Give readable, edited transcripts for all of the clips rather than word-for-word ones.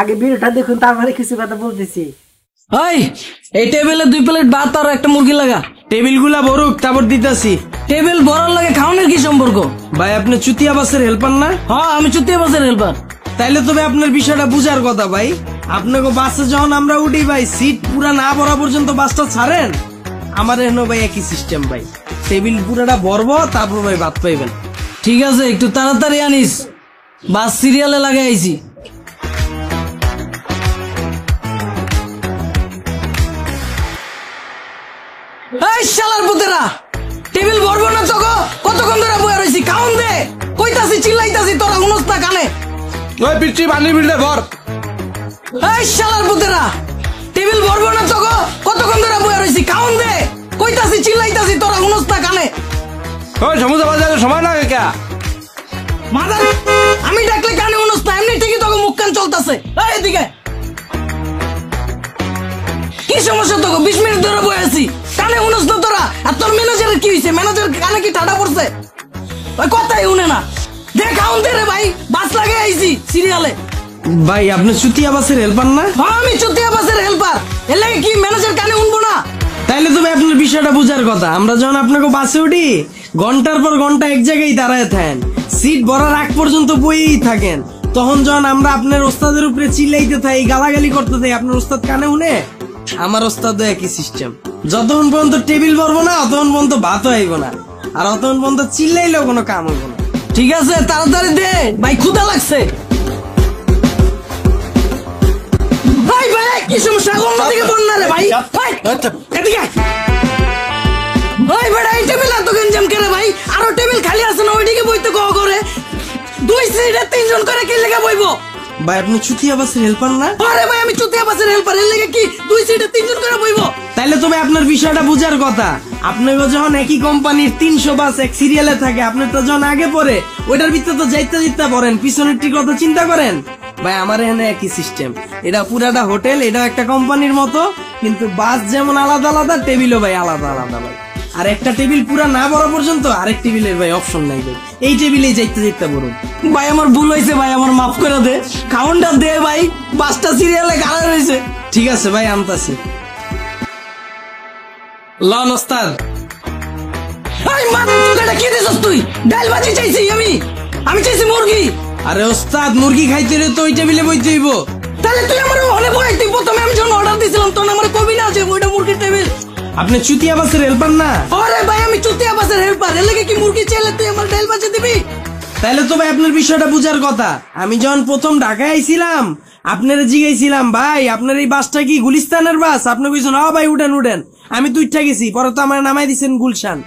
আগে ভিডিওটা দেখুন, তারপরে কিছু কথা বলতেছি। এই টেবিলে 2 প্লেট ভাত আর একটা মুরগি লাগা। টেবিল গুলা বরুক, তারপর দিতেছি। টেবিল বড়ার লাগে খাওয়ানোর কি সম্পর্ক? ভাই আপনি চুতিয়া বাসের হেল্পার না? হ্যাঁ, আমি চুতিয়া বাসের হেল্পার। তাইলে তবে আপনার বিষয়টা বুঝার কথা ভাই। আপনাকে বাসে যখন আমরা উঠি ভাই, সিট পুরা না ভরা পর্যন্ত বাসটা ছাড়েন। আমার এখানে ভাই একই সিস্টেম ভাই, টেবিল পুরাটা ভরবো, তারপর ভাই ভাত পাইবেন। ঠিক আছে, একটু তাড়াতাড়ি আনিস, বাস সিরিয়ালে লাগাইছি। এই শালার পুতেরা, টেবিল ভরবো না তো কতক্ষণ ধরে বয়ে রয়েছি, খাওন দে। কইতাছি চিল্লাইতাছি, তোরা উনস না কানে। ওই পিচ্ছি পানির বিলটা ভর। এই শালার পুতেরা, টেবিল ভরবো না তো কতক্ষণ ধরে বয়ে রয়েছি, খাওন দে। কইতাছি চিল্লাইতাছি, তোরা উনস না কানে। ওই সমুদ্র বাজারে সময় লাগে কে? মাদার, আমি ডাকলে কানে উনস না, এমনি ঠিকই তোকে মুখ কান চলতেছে। এই এদিকে কি সমস্যা তোকে? 20 মিনিট ধরে বয়ে আছি, কানে উনস না তোরা। আর তোর ম্যানেজারের কি হয়েছে? ম্যানেজার কানে কি ঠাডা পড়ছে? ওই কথাই উনে না। দেখ খাউন দে রে ভাই, বাস লাগে আইছি সিরিয়ালে। ভাই আপনি চুতিয়া বাসের হেল্পার না? হ্যাঁ, আমি চুতিয়া বাসের হেল্পার। এর লাগে কি ম্যানেজার কানে উনবো না? তাইলে তো ভাই আপনার বিষয়টা বুঝার কথা। আমরা যখন আপনাকে বাসে উঠি, ঘন্টার পর ঘন্টা এক জায়গায় দাঁড়ায় থাকেন, সিট ভরার আগ পর্যন্ত বইয়েই থাকেন। তখন যখন আমরা আপনার ওস্তাদের উপরে চিল্লাইতে থাকি, গালাগালি করতে থাকি, আপনার ওস্তাদ কানে উনে? আমার ওস্তাদও একই সিস্টেম। যতক্ষণ পর্যন্ত টেবিল ভরবো না, অতক্ষণ পর্যন্ত ভাতও আইব না, আর অতক্ষণ পর্যন্ত চিল্লাইলেও কোনো কাম হইব না। ঠিক আছে, তাড়াতাড়ি দে ভাই, ক্ষুধা লাগছে। ভাই ভাই, কি সমস্যা? অন্যদিকে বল না রে ভাই। এদিকে ভাই, বেড়া এই টেবিল এত গঞ্জাম কেন ভাই? আরো টেবিল খালি আছে না, ওইদিকে বইতে করে 2 সিটে 3 জন করে কি লেগে বইবো? ভাই আপনি চুতিয়া বাসের হেল্পার না? আরে ভাই, আমি চুতিয়া বাসের হেল্পার। এর লেগে কি 2 সিটে 3 জন করে বইবো? তাইলে তবে আপনার বিষয়টা বুঝার কথা। আপনাকে যখন একই কোম্পানির 300 বাস এক সিরিয়ালে থাকে, আপনি তো যখন আগে পড়ে ওইটার ভিতরে তো যাইতে পড়েন, পিছনের ঠিক কথা চিন্তা করেন। ভাই আমার এখানে একই সিস্টেম। এটা পুরাটা হোটেল, এটাও একটা কোম্পানির মতো, কিন্তু বাস যেমন আলাদা আলাদা, টেবিলও ভাই আলাদা আলাদা ভাই। আর একটা টেবিল পুরা না ভরা পর্যন্ত আরেক টেবিলের ভাই অপশন নাই ভাই, এই টেবিলেই যাইতে বলুন। ভাই আমার ভুল হয়েছে ভাই, আমার মাফ করে দে। খাউনটা দে ভাই, 5টা সিরিয়ালে গাড়া রয়েছে। ঠিক আছে ভাই, আনতাছি। লন ওস্তাদ। এই মা, এটা কি দিছস তুই? ডাল ভাজি চাইছি আমি চাইছি মুরগি। আরে ওস্তাদ, মুরগি খাইতে হলে তো ওই টেবিলে বইতে হইব। তাহলে তুই আমার হলে বই, তুই প্রথমে আমি যখন অর্ডার দিছিলাম তখন আমার কবি না আছে ওইটা মুরগির টেবিল। আপনি চুতিয়া বাসের হেল্পার না? আরে ভাই, আমি চুতিয়া বাসের হেল্পার। এর লাগে কি মুরগি চাইলে তুই আমার ডাল ভাজি দিবি? তাইলে তো ভাই আপনার বিষয়টা বুঝার কথা। আমি যখন প্রথম ঢাকায় আইছিলাম, আপনারা জিগাইছিলাম ভাই আপনার এই বাসটা কি গুলিস্তানের বাস? আপনি কইছেন হ্যাঁ ভাই উঠেন। আমি তো উঠা গেছি, পরে তো আমার নামাই দিচ্ছেন গুলশান।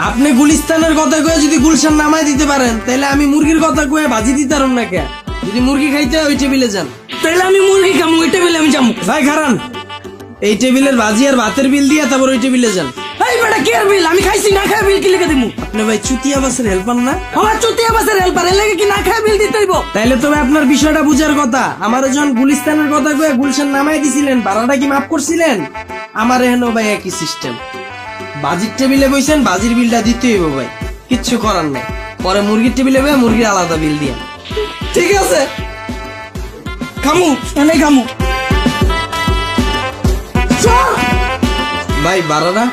আপনি গুলিস্তানের কথা কয়ে যদি গুলশান নামাই দিতে পারেন, তাহলে আমি মুরগির কথা কয়ে ভাজি দিতে পারুন না কে? যদি মুরগি খাইতে ওই টেবিলে যান। তাহলে আমি মুরগি খামু, ওই টেবিলে আমি যাবো। ভাই খারান, এই টেবিলের ভাজি আর ভাতের বিল দিয়ে তারপর ওই টেবিলে যান। এই বেটা কি আর বিল? আমি খাইছি, না খাই বিল কি লিখে দিমু? আপনি ভাই চুতিয়া বাসের হেল্পার না? আমার চুতিয়া বাসের হেল্পার। এর লাগে কি না খাই বিল দিতে হইব? তাইলে তবে আপনার বিষয়টা বুঝার কথা। আমার যখন গুলিস্তানের কথা কয়ে গুলশান নামাই দিছিলেন, ভাড়াটা কি মাফ করছিলেন? আমার এখানে ভাই একই সিস্টেম। বাজির টেবিলে বইছেন, বাজির বিলটা দিতে হইব ভাই, কিচ্ছু করার নাই। পরে মুরগির টেবিলে বই মুরগির আলাদা বিল দিয়ে। ঠিক আছে, খামু এনে খামু। ভাই ভাড়াটা?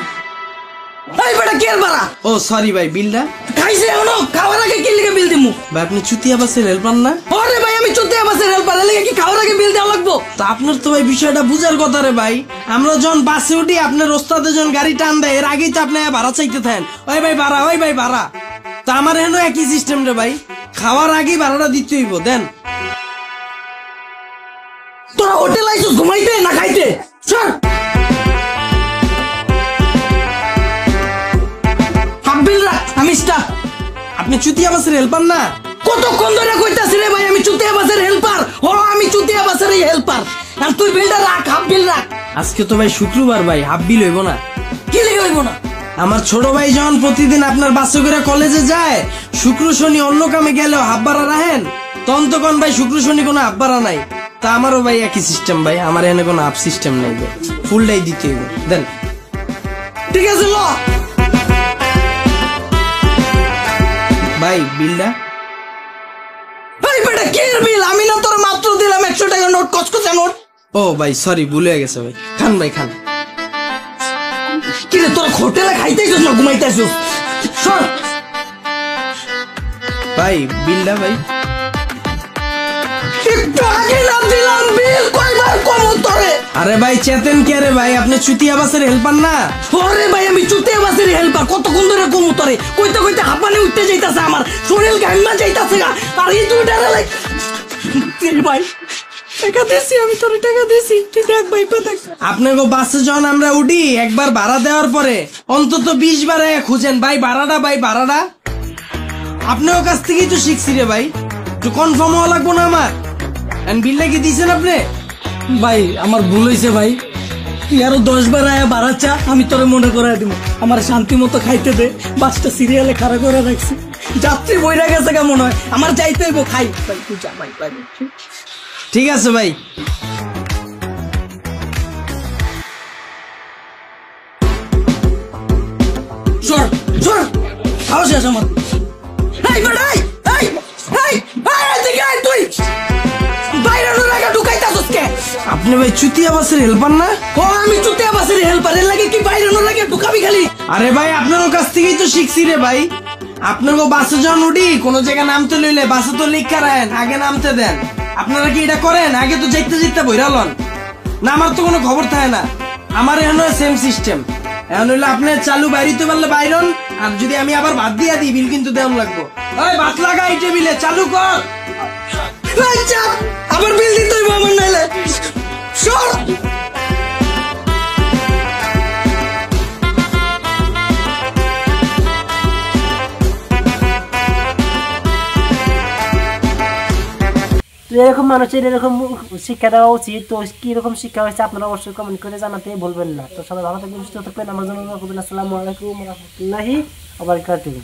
এই বেটা কি আর ভাড়া? ও সরি ভাই, বিলটা? খাইছে এখনো, খাওয়ার আগে কি লিখে বিল দিমু? ভাই আপনি চুতিয়া বাসের হেল্পার না? আরে ভাই, আমি চুতিয়া বাসের হেল্পার। এর লাগে কি খাওয়ার আগে বিল দেওয়া লাগবো? তো আপনার তো ভাই বিষয়টা বুঝার কথা রে ভাই। আমরা যখন বাসে উঠি, আপনার ওস্তাদে যখন গাড়ি টান দেয়, এর আগেই তো আপনি ভাড়া চাইতে থাকেন, ওই ভাই ভাড়া, ওই ভাই ভাড়া। তা আমার এখানে একই সিস্টেম রে ভাই, খাওয়ার আগেই ভাড়াটা দিতে হইব। দেন। তোরা হোটেল আইছিস ঘুমাইতে না খাইতে? চল বিল রাখ, আমি স্টাফ। আপনি চুতিয়া বাসের হেল্পার না? কতক্ষণ ধরে কইতাছি রে ভাই আমি চুতিয়া বাসের হেল্পার। ও আমি চুতিয়া বাসের হেল্পার। আর তুই বিলটা রাখ, হাফ বিল রাখ। আজকে তো ভাই শুক্রবার ভাই, হাফ বিল হইব না। কি লিখে হইব না? আমার ছোট ভাই যখন প্রতিদিন আপনার বাসে করে কলেজে যায়, শুক্র শনি অন্য কামে গেলেও হাফ ভাড়া রাখেন, তখন তখন ভাই শুক্র শনি কোনো হাফ ভাড়া নাই। তা আমারও ভাই একই সিস্টেম ভাই, আমার এখানে কোনো হাফ সিস্টেম নাই ভাই, ফুলটাই দিতে হইব। দেন। ঠিক আছে ল ভাই বিলটা? ভাই বেটা কি বিল? আমি না তোর মাত্র দিলাম 100 টাকা নোট, কচকচা নোট। ও ভাই সরি, ভুল হয়ে গেছে ভাই। খান ভাই খান। কি রে তোর হোটেলে খাইতেছিস না ঘুমাইতেছিস? সর। ভাই বিলটা ভাই। একটু আগে না দিলাম বিল, কয়বার কমু তোরে? আরে ভাই চেতেন কে রে ভাই? আপনি চুতিয়া বাসের হেল্পার না? ওরে ভাই আমি চুতিয়া বাসের হেল্পার, কতক্ষণ ধরে কমু তোরে? কইতে কইতে হাঁপানি উঠতে যাইতাছে, আমার শরীর ঘামা যাইতাছে গা। আর এই দুইটা রে ভাই টাকা দিছি, আমি তোরে টাকা দিছি, তুই দেখ ভাই দেখ। আপনাকে বাসে যখন আমরা উঠি একবার ভাড়া দেওয়ার পরে অন্তত 20 বার খুঁজেন ভাই ভাড়াটা, ভাই ভাড়াটা। আপনার কাছ থেকেই তো শিখছি রে ভাই, একটু কনফার্ম হওয়া লাগবো না আমার। বিলটা কি দিয়েছেন আপনি? ভাই আমার ভুল হয়েছে ভাই, তুই আরো 10 বার আয়া বাড়াচ্ছা, আমি তোরে মনে করে দিব। আমার শান্তি মতো খাইতে দে, বাসটা সিরিয়ালে খাড়া করে রাখছি, যাত্রী বইরা গেছে কেমন হয়, আমার যাইতে হইব, খাই ভাই তুই যা ভাই ভাই। ঠিক আছে ভাই। সর সর, সাহস আছে আমার। এই বেড়াই এই এই এই এদিকে আয় তুই, বাইরে লাগা ঢুকাইতাছস কে? আপনি ভাই চুতিয়া বাসের হেল্পার না? ও আমি চুতিয়া বাসের হেল্পার, এর লাগে কি বাইরে লাগে ঢুকাবি খালি? আরে ভাই আপনার কাছ থেকেই তো শিখছি রে ভাই। আপনার বাসে যখন উঠি কোন জায়গায় নামতে লইলে বাসে তো লিখা রাখেন, আগে নামতে দেন। আপনারা কি এটা করেন? আগে তো যাইতে যাইতে বইরালন না, আমার তো কোনো খবর থাকে না। আমার এখন সেম সিস্টেম। এখন হইলে আপনি চালু বাইরিতে পারলে বাইরন, আর যদি আমি আবার ভাত দিয়া দিই বিল কিন্তু দেওয়া লাগবো। ওই ভাত লাগা এই টেবিলে, চালু কর। আচ্ছা আবার বিল দিতে হইব আমার, নাইলে সর। তো এরকম মানুষের এরকম শিক্ষা দেওয়া উচিত। তো কিরকম শিক্ষা হয়েছে আপনারা অবশ্যই কমেন্ট করে জানাতে ভুলবেন না। তো সবাই ভালো থাকবেন, সুস্থ থাকবেন। আমার জন্য আসসালামু আলাইকুম ওয়া রাহমাতুল্লাহি ওয়া বারাকাতুহু।